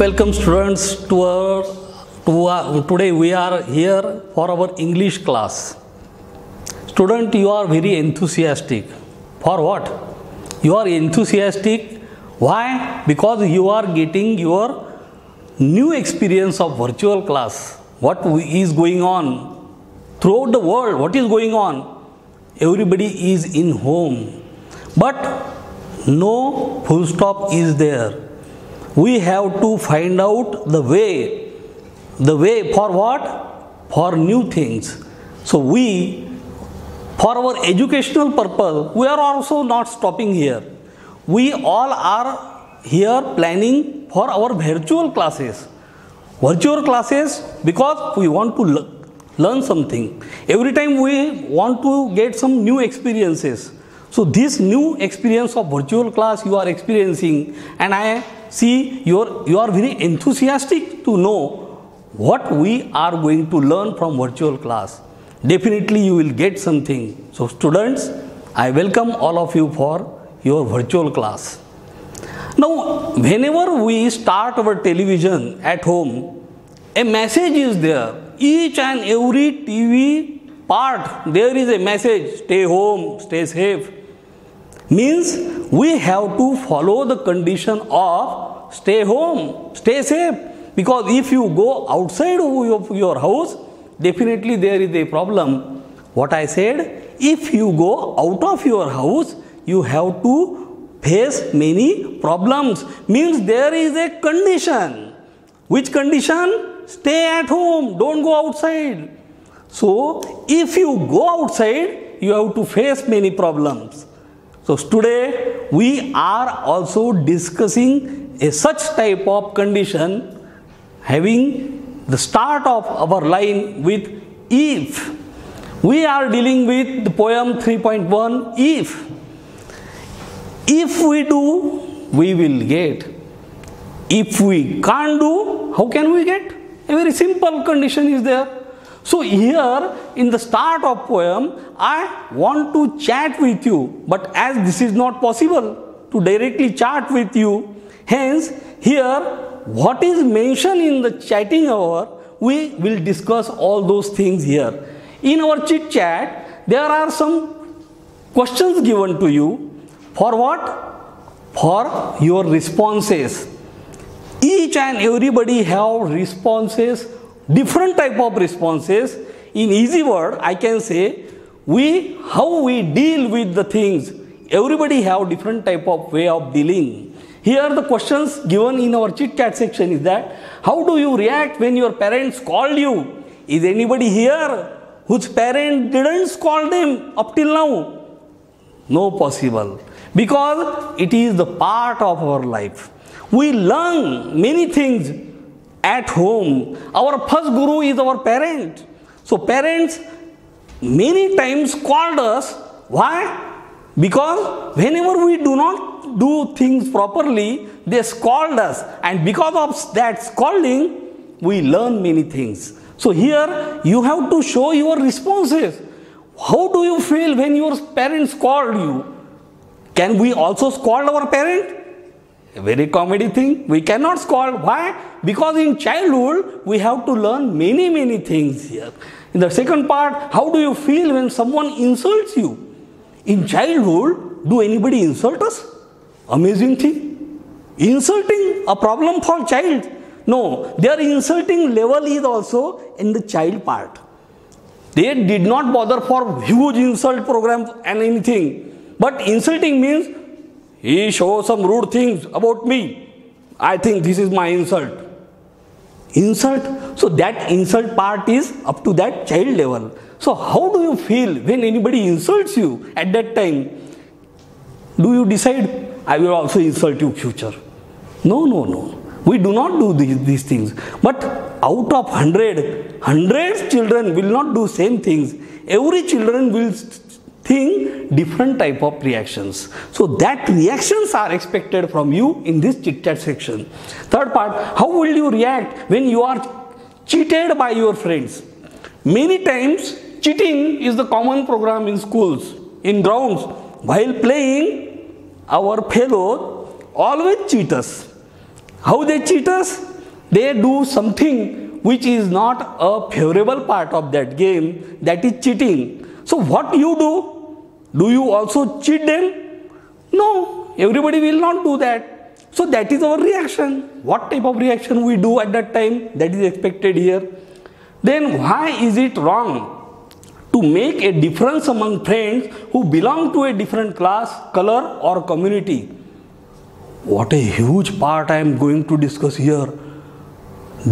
Welcome students today we are here for our English class. Student, you are very enthusiastic. For what? You are enthusiastic. Why? Because you are getting your new experience of virtual class. What is going on throughout the world? What is going on? Everybody is in home, but no full stop is there. We have to find out the way for what? For new things. So for our educational purpose, we are also not stopping here. We all are here planning for our virtual classes. Virtual classes because we want to learn something. Every time we want to get some new experiences. So this new experience of virtual class you are experiencing, and I see you are very enthusiastic to know what we are going to learn from virtual class. Definitely you will get something. So students, I welcome all of you for your virtual class. Now, whenever we start our television at home, a message is there. Each and every TV part, there is a message: stay home, stay safe. Means we have to follow the condition of stay home, stay safe. Because if you go outside of your house, definitely there is a problem. What I said, if you go out of your house, you have to face many problems. Means there is a condition. Which condition? Stay at home, don't go outside. So if you go outside, you have to face many problems. So today we are also discussing a such type of condition, having the start of our line with if. We are dealing with the poem 3.1 if. If we do, we will get. If we can't do, how can we get? A very simple condition is there. So here in the start of poem, I want to chat with you, but as this is not possible to directly chat with you, hence here what is mentioned in the chatting hour, we will discuss all those things here. In our chit chat, there are some questions given to you. For what? For your responses. Each and everybody have responses, different type of responses. In easy word, I can say how we deal with the things. Everybody have different type of way of dealing. Here the questions given in our chit chat section is that how do you react when your parents called you? Is anybody here whose parent didn't call them up till now? No possible, because it is the part of our life. We learn many things at home. Our first guru is our parent. So parents many times called us. Why? Because whenever we do not do things properly, they scold us. And because of that scolding, we learn many things. So here you have to show your responses. How do you feel when your parents scold you? Can we also scold our parent? A very comedy thing. We cannot scold. Why? Because in childhood, we have to learn many things here. In the second part, how do you feel when someone insults you? In childhood, do anybody insult us? Amazing thing. Insulting a problem for child. No, their insulting level is also in the child part. They did not bother for huge insult programs and anything. But insulting means he shows some rude things about me. I think this is my insult. Insult. So that insult part is up to that child level. So how do you feel when anybody insults you at that time? Do you decide, I will also insult you future? No. We do not do these things. But out of hundreds children will not do same things. Every children will think different type of reactions. So that reactions are expected from you in this chit chat section. Third part, how will you react when you are cheated by your friends? Many times cheating is the common program in schools, in grounds. While playing, our fellows always cheat us. How they cheat us? they do something which is not a favorable part of that game, that is cheating. So what you do? Do you also cheat them? No, everybody will not do that. So that is our reaction. What type of reaction we do at that time, that is expected here. Then why is it wrong to make a difference among friends who belong to a different class, color or community? What a huge part I am going to discuss here.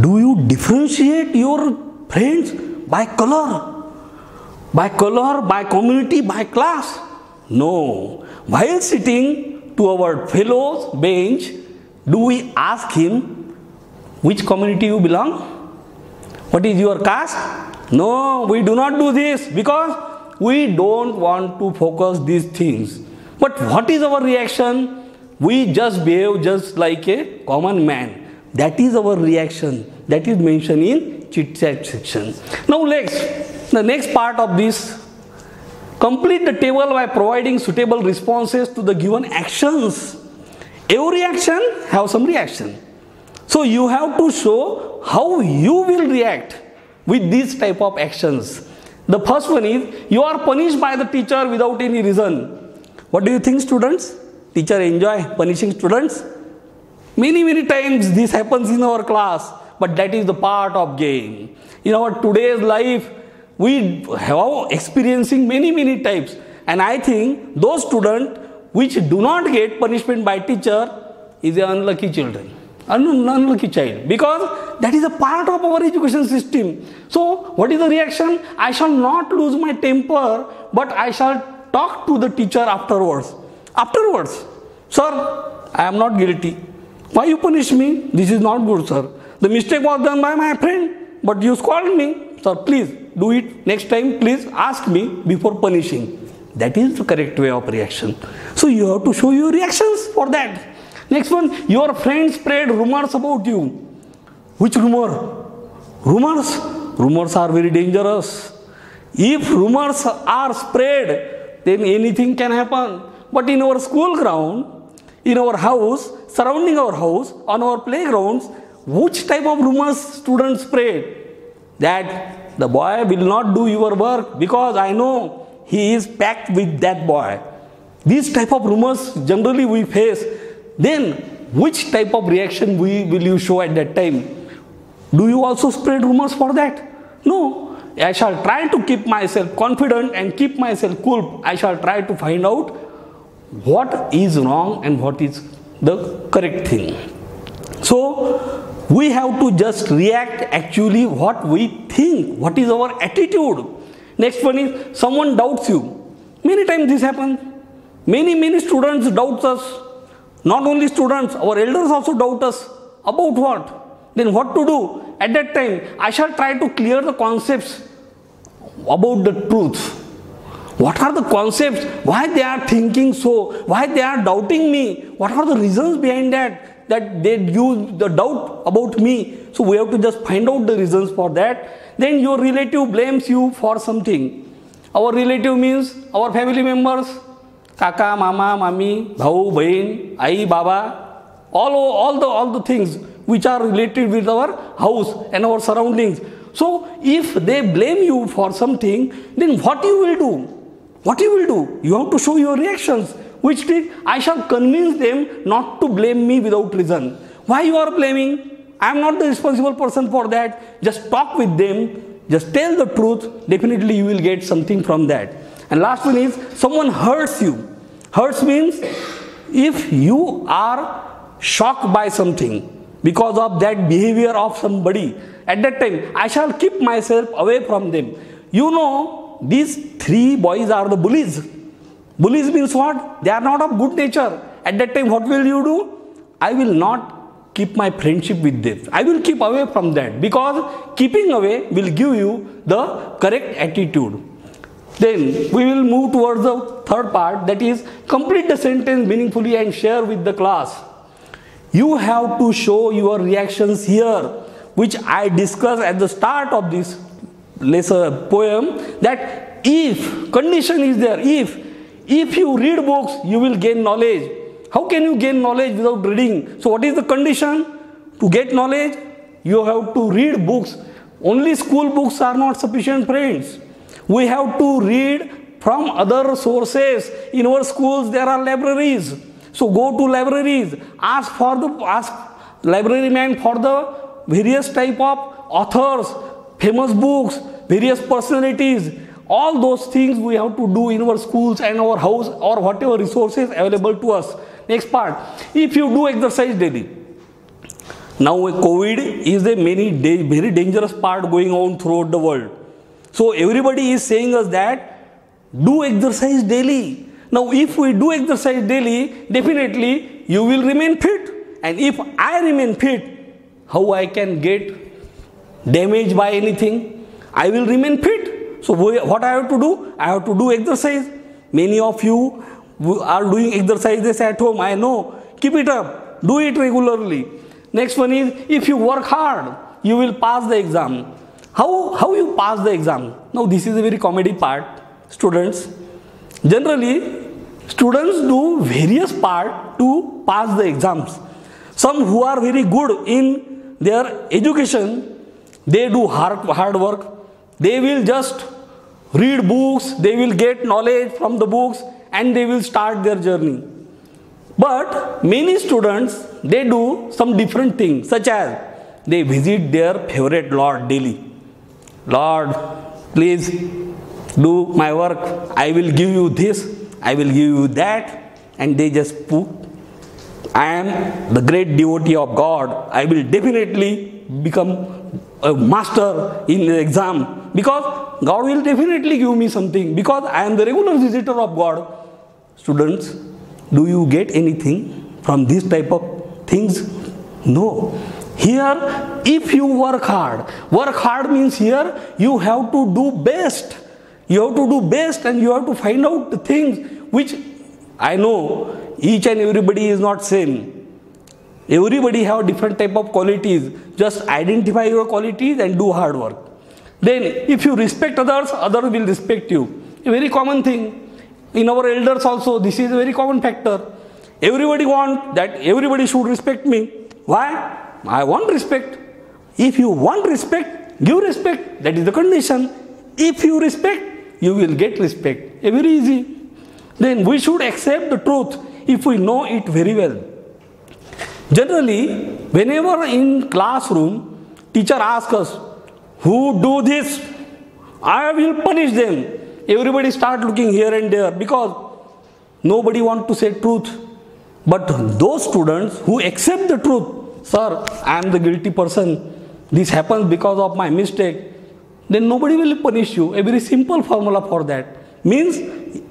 Do you differentiate your friends by color? By color, by community, by class? No. While sitting to our fellow's bench, do we ask him which community you belong? What is your caste? No, we do not do this because we don't want to focus these things. But what is our reaction? We just behave just like a common man. That is our reaction. That is mentioned in chit chat section. Now the next part of this, complete the table by providing suitable responses to the given actions. Every action have some reaction. So you have to show how you will react with these type of actions. The first one is, you are punished by the teacher without any reason. What do you think, students? Teacher enjoy punishing students? Many times this happens in our class, but that is the part of game. In our today's life, we have experiencing many types, and I think those students which do not get punishment by teacher is an unlucky unlucky child, because that is a part of our education system. So what is the reaction? I shall not lose my temper, but I shall talk to the teacher afterwards. Sir, I am not guilty. Why you punish me? This is not good, sir. The mistake was done by my friend, but you scolded me. Sir, please do it next time. Please ask me before punishing. That is the correct way of reaction. So you have to show your reactions for that. Next one, your friends spread rumors about you. Which rumor? Rumors are very dangerous. If rumors are spread, then anything can happen. But in our school ground, in our house, surrounding our house, on our playgrounds, which type of rumors students spread? That the boy will not do your work because I know he is packed with that boy. These type of rumors generally we face. Then which type of reaction will you show at that time? Do you also spread rumors for that? No. I shall try to keep myself confident and keep myself cool. I shall try to find out what is wrong and what is the correct thing. So we have to just react actually what we think, what is our attitude. Next one is, someone doubts you. Many times this happens. Many students doubt us. Not only students, our elders also doubt us. About what? Then what to do? At that time, I shall try to clear the concepts about the truth. What are the concepts? Why they are thinking so? Why they are doubting me? What are the reasons behind that they use the doubt about me? So we have to just find out the reasons for that. Then your relative blames you for something. Our relative means our family members. Kaka, mama, mami, bhau, bahin, ai, baba, all the things which are related with our house and our surroundings. So if they blame you for something, then what you will do? What you will do? You have to show your reactions. Which is, I shall convince them not to blame me without reason. Why you are blaming? I am not the responsible person for that. Just talk with them. Just tell the truth. Definitely you will get something from that. And last one is, someone hurts you. Hurts means if you are shocked by something because of that behavior of somebody, at that time I shall keep myself away from them. You know, these three boys are the bullies. Bullies means what? They are not of good nature. At that time, what will you do? I will not keep my friendship with them. I will keep away from that, because keeping away will give you the correct attitude. Then we will move towards the third part, that is, complete the sentence meaningfully and share with the class. You have to show your reactions here, which I discussed at the start of this lesson poem, that if condition is there, if you read books, you will gain knowledge. How can you gain knowledge without reading? So what is the condition to get knowledge? You have to read books. Only school books are not sufficient, friends. We have to read from other sources. In our schools there are libraries. So go to libraries. Ask library man for the various type of authors, famous books, various personalities. All those things we have to do in our schools and our house or whatever resources available to us. Next part, if you do exercise daily. Now COVID is a very dangerous part going on throughout the world. So everybody is saying us that do exercise daily. Now if we do exercise daily, definitely you will remain fit. And if I remain fit, how I can get damaged by anything? I will remain fit. So what I have to do? I have to do exercise. Many of you are doing exercises at home. I know. Keep it up. Do it regularly. Next one is, if you work hard, you will pass the exam. How you pass the exam? Now this is a very comedy part. Students, generally, students do various part to pass the exams. Some who are very good in their education, they do hard work. They will just read books, they will get knowledge from the books, and they will start their journey. But many students, they do some different things, such as they visit their favorite Lord daily. Lord, please do my work. I will give you this, I will give you that. And they just put, I am the great devotee of God. I will definitely become a master in the exam, because God will definitely give me something, because I am the regular visitor of God. Students, do you get anything from this type of things? No. Here, if you work hard means here you have to do best. You have to do best, and you have to find out the things which I know each and everybody is not same. Everybody have different type of qualities. Just identify your qualities and do hard work. Then if you respect others, others will respect you. A very common thing. In our elders also, this is a very common factor. Everybody want that everybody should respect me. Why? I want respect. If you want respect, give respect. That is the condition. If you respect, you will get respect. Very easy. Then we should accept the truth if we know it very well. Generally, whenever in classroom, teacher asks us, who do this? I will punish them. Everybody start looking here and there, because nobody want to say truth. But those students who accept the truth, sir, I am the guilty person, this happens because of my mistake, then nobody will punish you. A very simple formula for that. Means,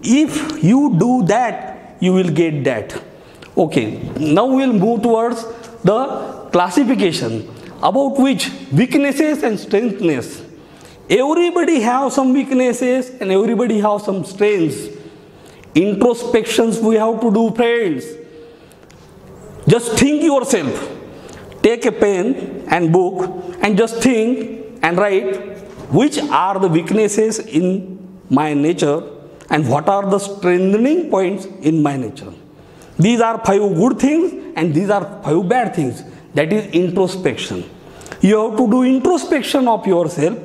if you do that, you will get that. Okay, now we will move towards the classification, about which weaknesses and strengths. Everybody have some weaknesses and everybody have some strengths. Introspections we have to do, friends. Just think yourself. Take a pen and book and just think and write which are the weaknesses in my nature and what are the strengthening points in my nature. These are 5 good things and these are 5 bad things. That is introspection. You have to do introspection of yourself.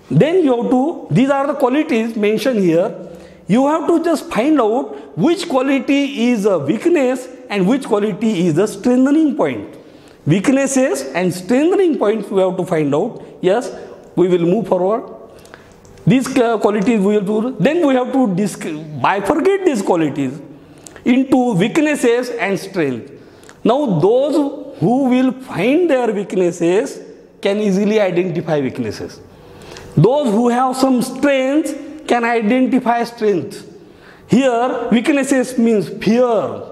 Then you have to, these are the qualities mentioned here. You have to just find out which quality is a weakness and which quality is a strengthening point. Weaknesses and strengthening points we have to find out. Yes, we will move forward. These qualities we have to, then we have to bifurcate these qualities into weaknesses and strength. Now those who will find their weaknesses can easily identify weaknesses. Those who have some strengths can identify strength. Here, weaknesses means fear.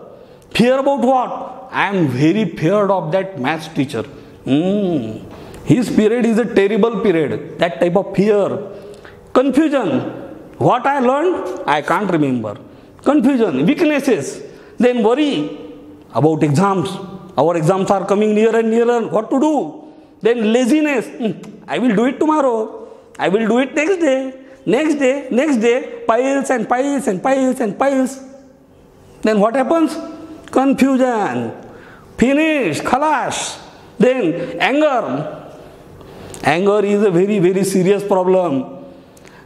Fear about what? I am very feared of that maths teacher. His period is a terrible period. That type of fear. Confusion. What I learned, I can't remember. Confusion, weaknesses. Then worry about exams. Our exams are coming nearer and nearer. What to do? Then laziness. I will do it tomorrow. I will do it next day. Next day, next day. Piles and piles and piles and piles. Then what happens? Confusion. Finish. Khalash. Then anger. Anger is a very, very serious problem.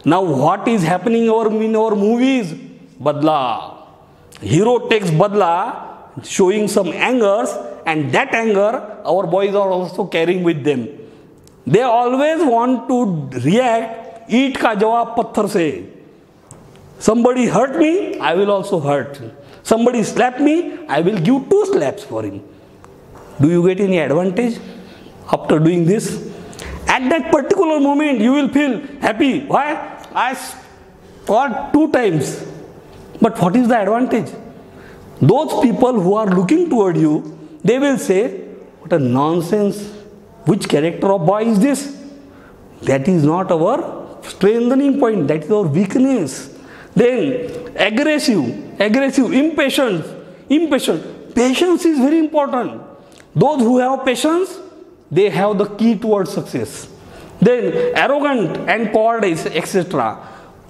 Now what is happening in our movies? Badla. Hero takes badla, showing some angers, and that anger our boys are also carrying with them. They always want to react, eat ka jawab patthar se. Somebody hurt me, I will also hurt. Somebody slap me, I will give 2 slaps for him. Do you get any advantage after doing this? At that particular moment, you will feel happy. Why? I scored 2 times. But what is the advantage? Those people who are looking toward you, they will say, what a nonsense. Which character of boy is this? That is not our strengthening point. That is our weakness. Then aggressive, impatient. Patience is very important. Those who have patience, they have the key towards success. Then arrogant and cowardice, etc.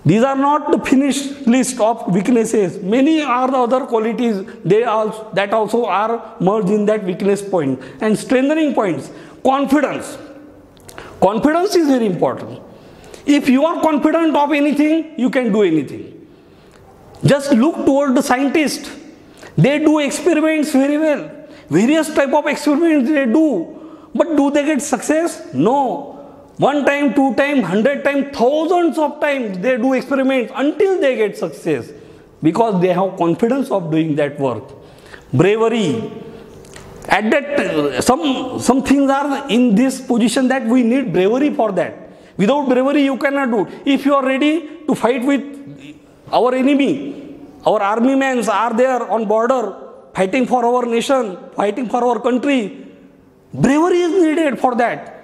These are not the finished list of weaknesses. Many are the other qualities that also are merged in that weakness point. And strengthening points, confidence. Confidence is very important. If you are confident of anything, you can do anything. Just look toward the scientists. They do experiments very well. Various type of experiments they do. But do they get success? No. 1 time, 2 times, 100 times, thousands of times they do experiments until they get success. Because they have confidence of doing that work. Bravery. At that, some things are in this position that we need bravery for that. Without bravery, you cannot do. If you are ready to fight with our enemy, our army men are there on border, fighting for our nation, fighting for our country. Bravery is needed for that.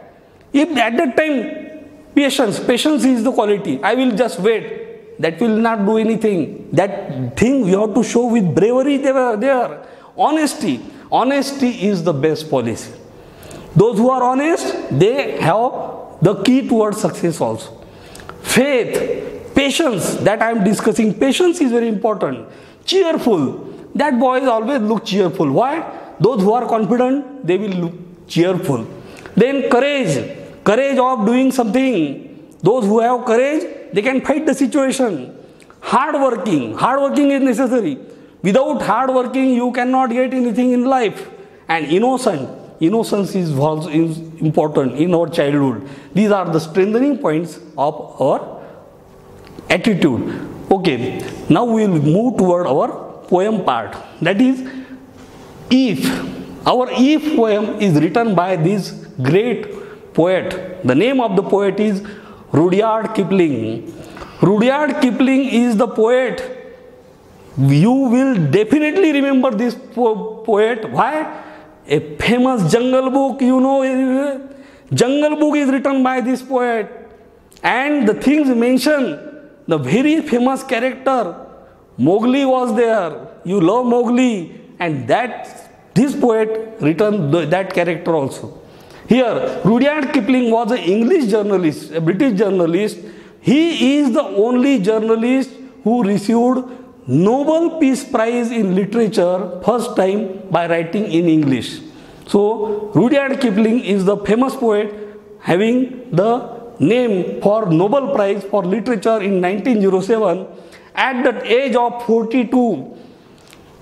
If at that time, patience is the quality. I will just wait. That will not do anything. That thing you have to show with bravery there. Honesty. Honesty is the best policy. Those who are honest, they have the key towards success also. Faith, patience, that I am discussing. Patience is very important. Cheerful. That boys always look cheerful. Why? Those who are confident, they will look cheerful. Then courage. Courage of doing something. Those who have courage, they can fight the situation. Hardworking. Hardworking is necessary. Without hardworking, you cannot get anything in life. And innocent. Innocence is important in our childhood. These are the strengthening points of our attitude. Okay, now we will move toward our poem part. That is, If. Our If poem is written by this great poet. The name of the poet is Rudyard Kipling. Rudyard Kipling is the poet. You will definitely remember this poet. Why? A famous Jungle Book, you know, Jungle Book is written by this poet. And the things mentioned, the very famous character, Mowgli was there. You love Mowgli. And this poet written that character also. Here, Rudyard Kipling was an English journalist, a British journalist. He is the only journalist who received Nobel Peace Prize in Literature first time by writing in English. So, Rudyard Kipling is the famous poet having the name for Nobel Prize for Literature in 1907 at the age of 42.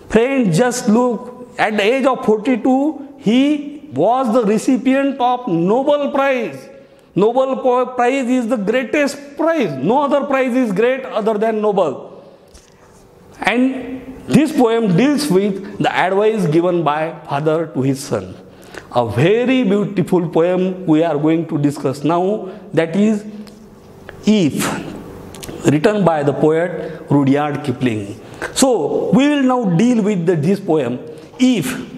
Friends, just look, at the age of 42, he was the recipient of Nobel Prize. Nobel Prize is the greatest prize. No other prize is great other than Nobel. And this poem deals with the advice given by father to his son. A very beautiful poem we are going to discuss now, that is If, written by the poet Rudyard Kipling. So, we will now deal with this poem, If.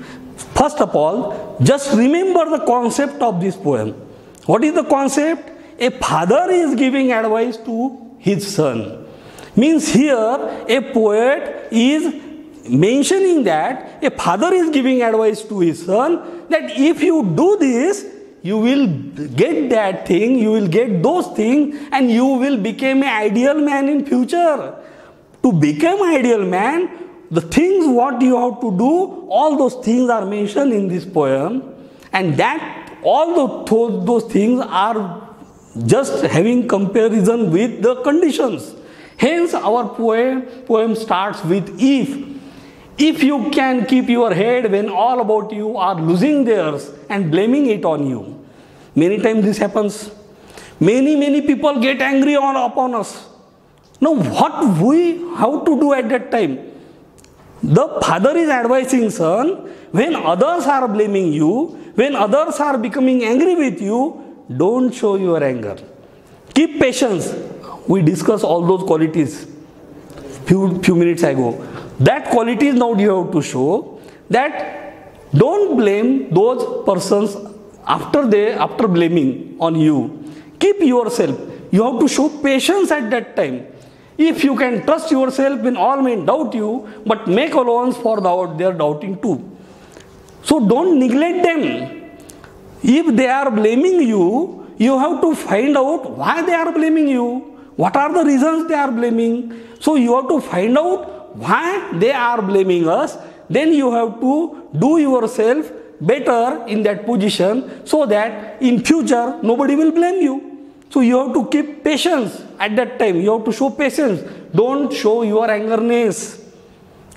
First of all, just remember the concept of this poem. What is the concept? A father is giving advice to his son. Means here, a poet is mentioning that a father is giving advice to his son that if you do this, you will get that thing, you will get those things, and you will become an ideal man in future. To become ideal man, the things what you have to do, all those things are mentioned in this poem, and that all those things are just having comparison with the conditions. Hence our poem starts with if. If you can keep your head when all about you are losing theirs and blaming it on you. Many times this happens. Many people get angry upon us. Now what we have to do at that time? The father is advising son, when others are blaming you, when others are becoming angry with you, don't show your anger. Keep patience. We discussed all those qualities few minutes ago. That qualities now you have to show, that don't blame those persons after blaming on you. Keep yourself. You have to show patience at that time. If you can trust yourself when all men doubt you, but make allowance for their doubting too. So don't neglect them. If they are blaming you, you have to find out why they are blaming you. What are the reasons they are blaming? So you have to find out why they are blaming us. Then you have to do yourself better in that position so that in future nobody will blame you. So you have to keep patience at that time. You have to show patience. Don't show your angerness.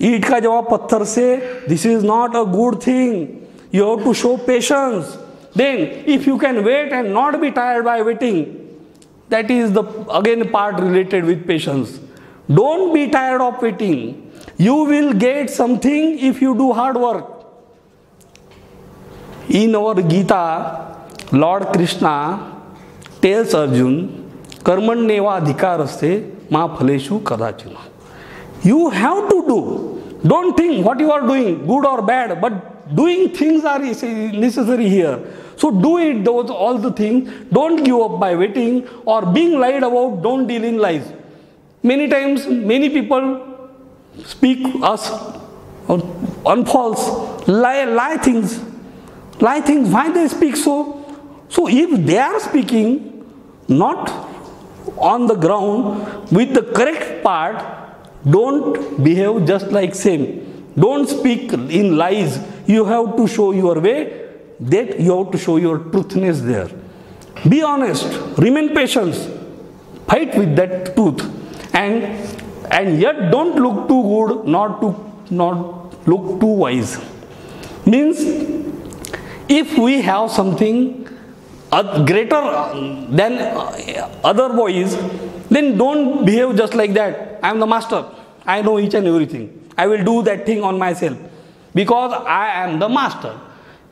ईट का जवाब पत्थर से. This is not a good thing. You have to show patience. Then if you can wait and not be tired by waiting, that is the again part related with patience. Don't be tired of waiting. You will get something if you do hard work. In our Gita, Lord Krishna tells Arjun, Karmanyeva adhikaraste ma phaleshu kadachana. You have to do. Don't think what you are doing, good or bad, but doing things are necessary here. So do it, all the things. Don't give up by waiting or being lied about. Don't deal in lies. Many times, many people speak us on false, lie things. Lie things. Why they speak so? So if they are speaking not on the ground with the correct part, don't behave just like same. Don't speak in lies. You have to show your way. That you have to show your truthness there. Be honest. Remain patient. Fight with that truth. And yet don't look too good, not look too wise. Means if we have something greater than other boys, then don't behave just like that. I am the master. I know each and everything. I will do that thing on myself because I am the master.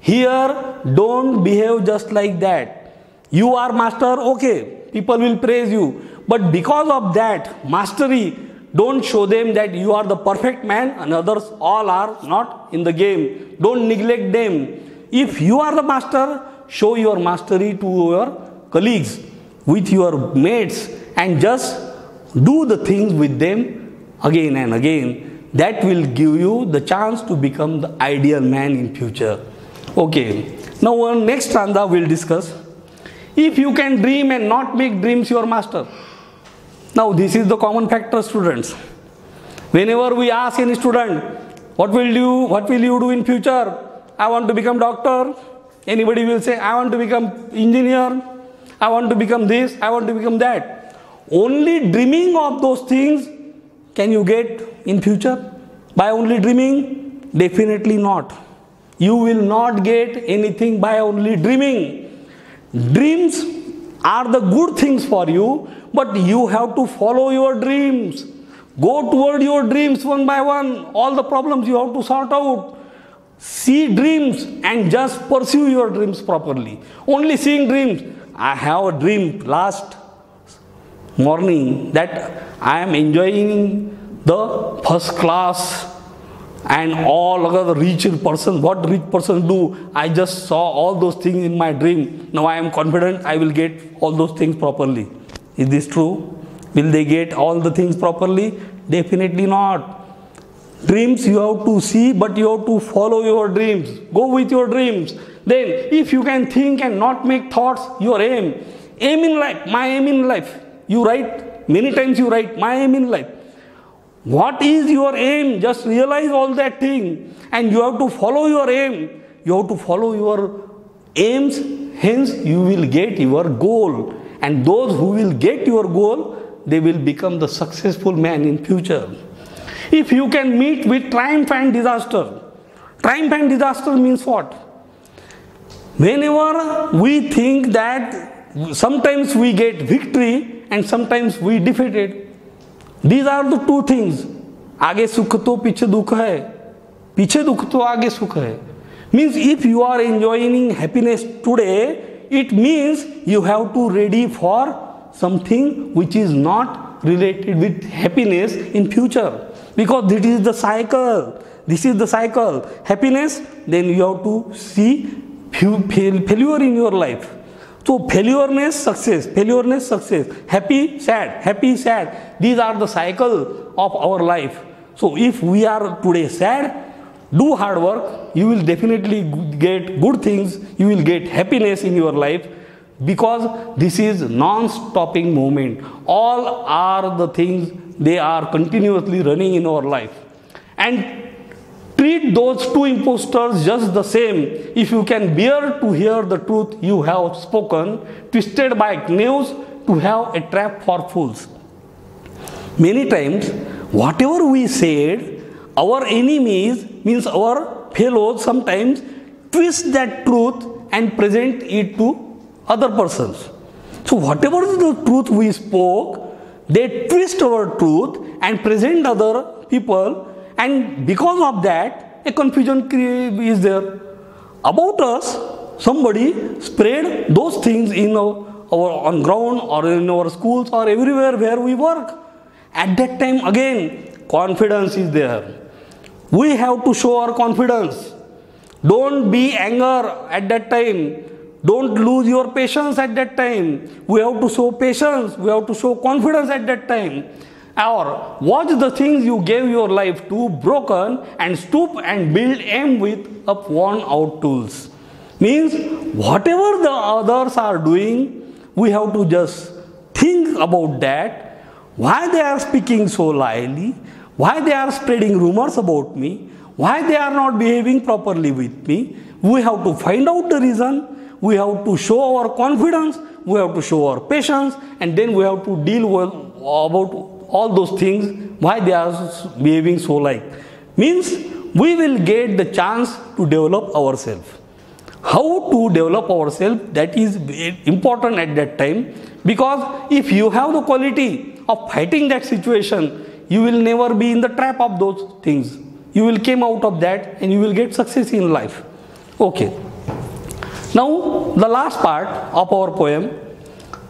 Here, don't behave just like that. You are master, okay, people will praise you. But because of that mastery, don't show them that you are the perfect man and others all are not in the game. Don't neglect them. If you are the master, show your mastery to your colleagues, with your mates, and just do the things with them again and again. That will give you the chance to become the ideal man in future. Okay, now one next stanza we'll discuss. If you can dream and not make dreams your master. Now this is the common factor, students. Whenever we ask any student, what will you do in future? I want to become doctor. Anybody will say, I want to become engineer. I want to become this. I want to become that. Only dreaming of those things can you get in future? By only dreaming? Definitely not. You will not get anything by only dreaming. Dreams are the good things for you, but you have to follow your dreams. Go toward your dreams one by one. All the problems you have to sort out. See dreams and just pursue your dreams properly. Only seeing dreams. I have a dream last morning that I am enjoying the first class and all other rich person. What rich person do? I just saw all those things in my dream. Now I am confident I will get all those things properly. Is this true? Will they get all the things properly? Definitely not. Dreams you have to see, but you have to follow your dreams. Go with your dreams. Then if you can think and not make thoughts, your aim in life, my aim in life. You write, many times you write, my aim in life. What is your aim? Just realize all that thing. And you have to follow your aim. You have to follow your aims, hence you will get your goal. And those who will get your goal, they will become the successful man in future. If you can meet with triumph and disaster means what? Whenever we think that sometimes we get victory and sometimes we defeated. These are the two things. आगे सुख तो पीछे दुख है, पीछे दुख तो आगे सुख है. Means if you are enjoying happiness today, it means you have to ready for something which is not related with happiness in future. Because this is the cycle. This is the cycle. Happiness, then you have to see failure in your life. So failureness, success, happy, sad. These are the cycle of our life. So if we are today sad, do hard work, you will definitely get good things, you will get happiness in your life, because this is non-stopping movement. All are the things, they are continuously running in our life. And treat those two impostors just the same. If you can bear to hear the truth you have spoken, twisted by news to have a trap for fools. Many times, whatever we said, our enemies, means our fellows, sometimes twist that truth and present it to other persons. So whatever is the truth we spoke, they twist our truth and present other people, and because of that, a confusion is there. About us, somebody spread those things in our on ground or in our schools or everywhere where we work. At that time, again, confidence is there. We have to show our confidence. Don't be anger at that time. Don't lose your patience at that time. We have to show patience. We have to show confidence at that time. Or watch the things you gave your life to broken and stoop and build aim with up worn out tools. Means whatever the others are doing, we have to just think about that. Why they are speaking so loudly? Why they are spreading rumors about me? Why they are not behaving properly with me? We have to find out the reason. We have to show our confidence. We have to show our patience, and then we have to deal with about all those things. Why they are behaving so like? Means we will get the chance to develop ourselves. How to develop ourselves? That is important at that time, because if you have the quality of fighting that situation, you will never be in the trap of those things. You will come out of that and you will get success in life. Okay. Now, the last part of our poem.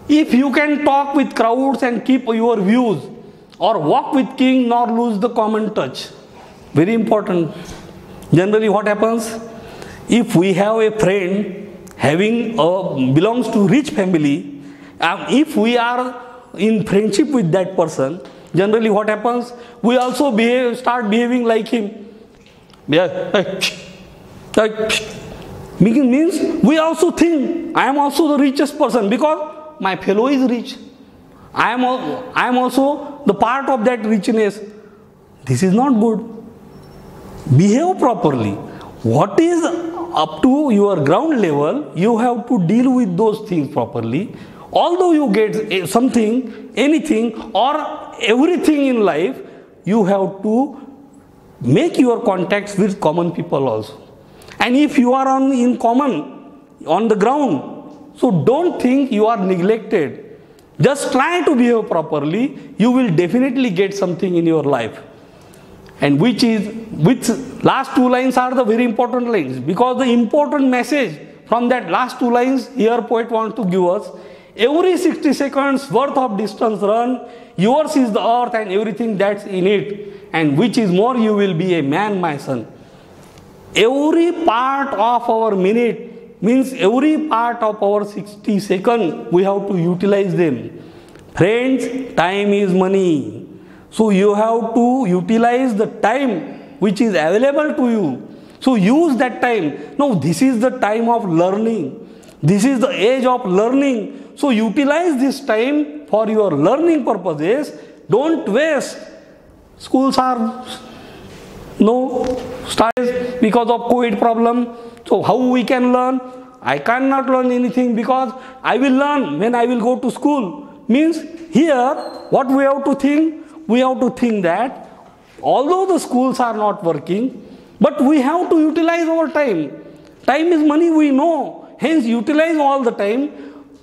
If you can talk with crowds and keep your views, or walk with king nor lose the common touch. Very important. Generally what happens? If we have a friend belongs to rich family, if we are in friendship with that person, generally what happens? We also start behaving like him. Means we also think I am also the richest person because my fellow is rich. I am also the part of that richness. This is not good. Behave properly. What is up to your ground level, you have to deal with those things properly. Although you get something, anything or everything in life, you have to make your contacts with common people also. And if you are in common, on the ground, so don't think you are neglected. Just try to behave properly, you will definitely get something in your life. And which last two lines are the very important lines, because the important message from that last two lines here poet wants to give us: every 60 seconds worth of distance run, yours is the earth and everything that's in it, and which is more, you will be a man, my son. Every part of our minute, means every part of our 60 seconds, we have to utilize them. Friends, time is money. So you have to utilize the time which is available to you. So use that time. Now this is the time of learning. This is the age of learning. So utilize this time for your learning purposes. Don't waste. Schools are started because of COVID problem. So how we can learn? I cannot learn anything because I will learn when I will go to school. Means here, what we have to think? We have to think that although the schools are not working, but we have to utilize our time. Time is money, we know. Hence, utilize all the time.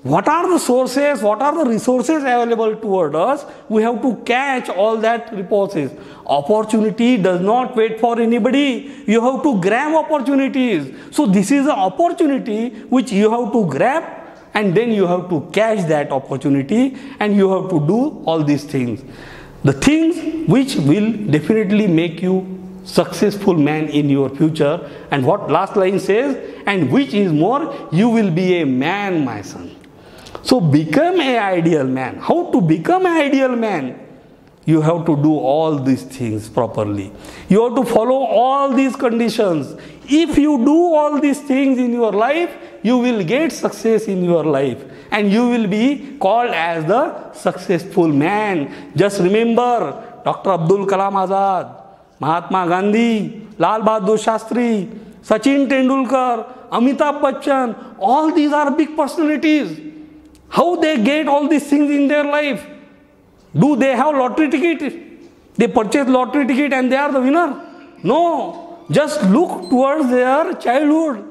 What are the sources, what are the resources available toward us? We have to catch all that resources. Opportunity does not wait for anybody. You have to grab opportunities. So this is an opportunity which you have to grab, and then you have to catch that opportunity, and you have to do all these things. The things which will definitely make you successful man in your future. And what last line says, and which is more, you will be a man, my son. So become an ideal man. How to become an ideal man? You have to do all these things properly. You have to follow all these conditions. If you do all these things in your life, you will get success in your life. And you will be called as the successful man. Just remember, Dr. Abdul Kalam Azad, Mahatma Gandhi, Lal Bahadur Shastri, Sachin Tendulkar, Amitabh Bachchan, all these are big personalities. How they get all these things in their life? Do they have lottery ticket? They purchase lottery ticket and they are the winner? No. Just look towards their childhood.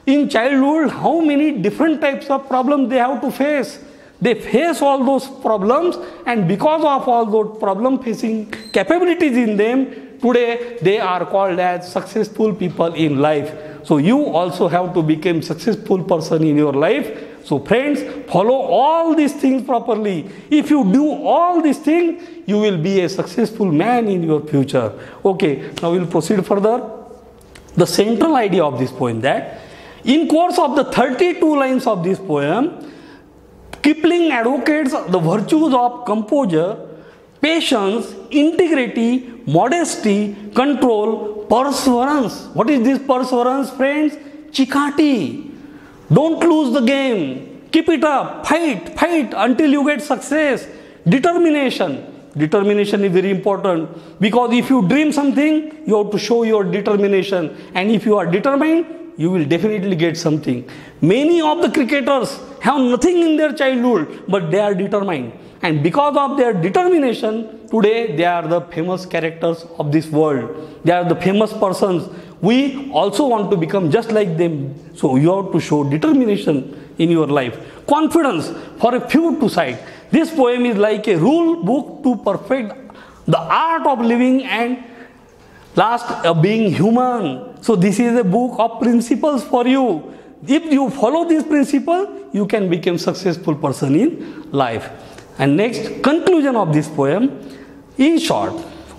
In childhood, how many different types of problems they have to face? They face all those problems, and because of all those problem facing capabilities in them, today they are called as successful people in life. So you also have to become successful person in your life. So friends, follow all these things properly. If you do all these things, you will be a successful man in your future. Okay, now we will proceed further. The central idea of this poem, that in course of the 32 lines of this poem, Kipling advocates the virtues of composure, patience, integrity, modesty, control, perseverance. What is this perseverance, friends? Chikati. Don't lose the game. Keep it up. Fight until you get success. Determination. Determination is very important, because if you dream something, you have to show your determination. And if you are determined, you will definitely get something. Many of the cricketers have nothing in their childhood, but they are determined. And because of their determination, today they are the famous characters of this world. They are the famous persons. We also want to become just like them. So you have to show determination in your life. Confidence for a few to sight. This poem is like a rule book to perfect the art of living and last being human. So this is a book of principles for you. If you follow this principle, you can become successful person in life. And next, conclusion of this poem. In short,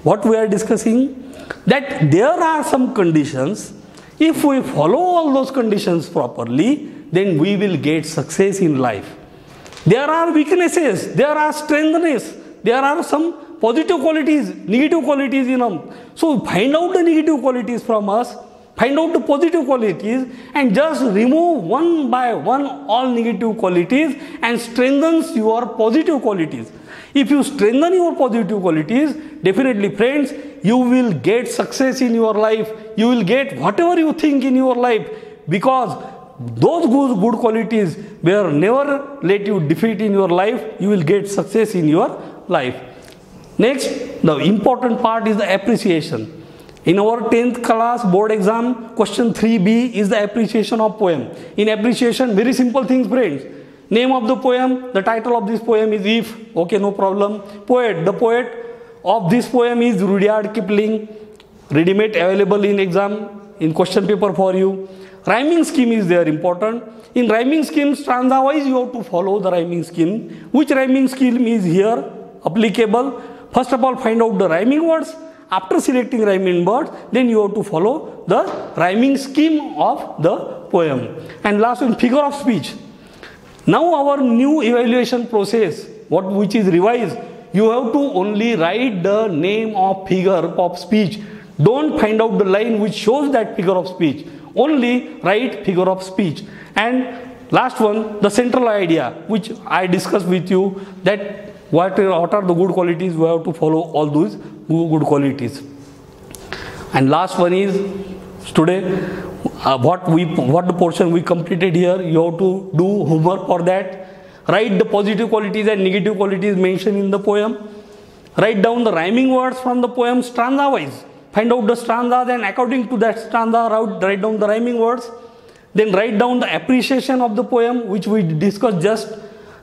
what we are discussing, that there are some conditions. If we follow all those conditions properly, then we will get success in life. There are weaknesses, there are strengths, there are some positive qualities, negative qualities in them. So find out the negative qualities from us, find out the positive qualities, and just remove one by one all negative qualities and strengthens your positive qualities. If you strengthen your positive qualities, definitely friends, you will get success in your life. You will get whatever you think in your life, because those good qualities will never let you defeat in your life. You will get success in your life. Next, the important part is the appreciation. In our 10th class board exam, question 3B is the appreciation of poem. In appreciation, very simple things, friends. Name of the poem, the title of this poem is If. Okay, no problem. Poet, the poet of this poem is Rudyard Kipling. Ready-made available in exam, in question paper for you. Rhyming scheme is there important. In rhyming scheme, stanza wise you have to follow the rhyming scheme. Which rhyming scheme is here applicable? First of all, find out the rhyming words. After selecting rhyming words, then you have to follow the rhyming scheme of the poem. And last one, figure of speech. Now our new evaluation process, which is revised, you have to only write the name of figure of speech. Don't find out the line which shows that figure of speech. Only write figure of speech. And last one, the central idea, which I discussed with you, that what are the good qualities, we have to follow all those good qualities. And last one is, today, what the portion we completed here. You have to do homework for that. Write the positive qualities and negative qualities mentioned in the poem. Write down the rhyming words from the poem stanza wise. Find out the stanzas and according to that stanza write down the rhyming words. Then write down the appreciation of the poem which we discussed just.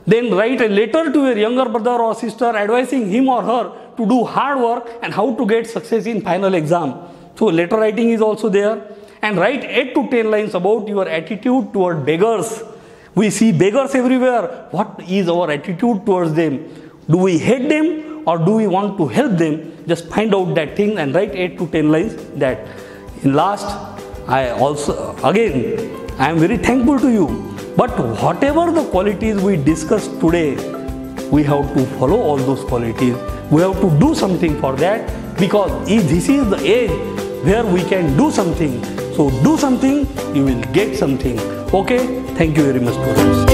Then write a letter to your younger brother or sister advising him or her to do hard work and how to get success in final exam. So letter writing is also there. And write 8 to 10 lines about your attitude toward beggars. We see beggars everywhere. What is our attitude towards them? Do we hate them or do we want to help them? Just find out that thing and write 8 to 10 lines that. In last, I am very thankful to you. But whatever the qualities we discussed today, we have to follow all those qualities. We have to do something for that because this is the age where we can do something. So do something, you will get something. Okay? Thank you very much, students.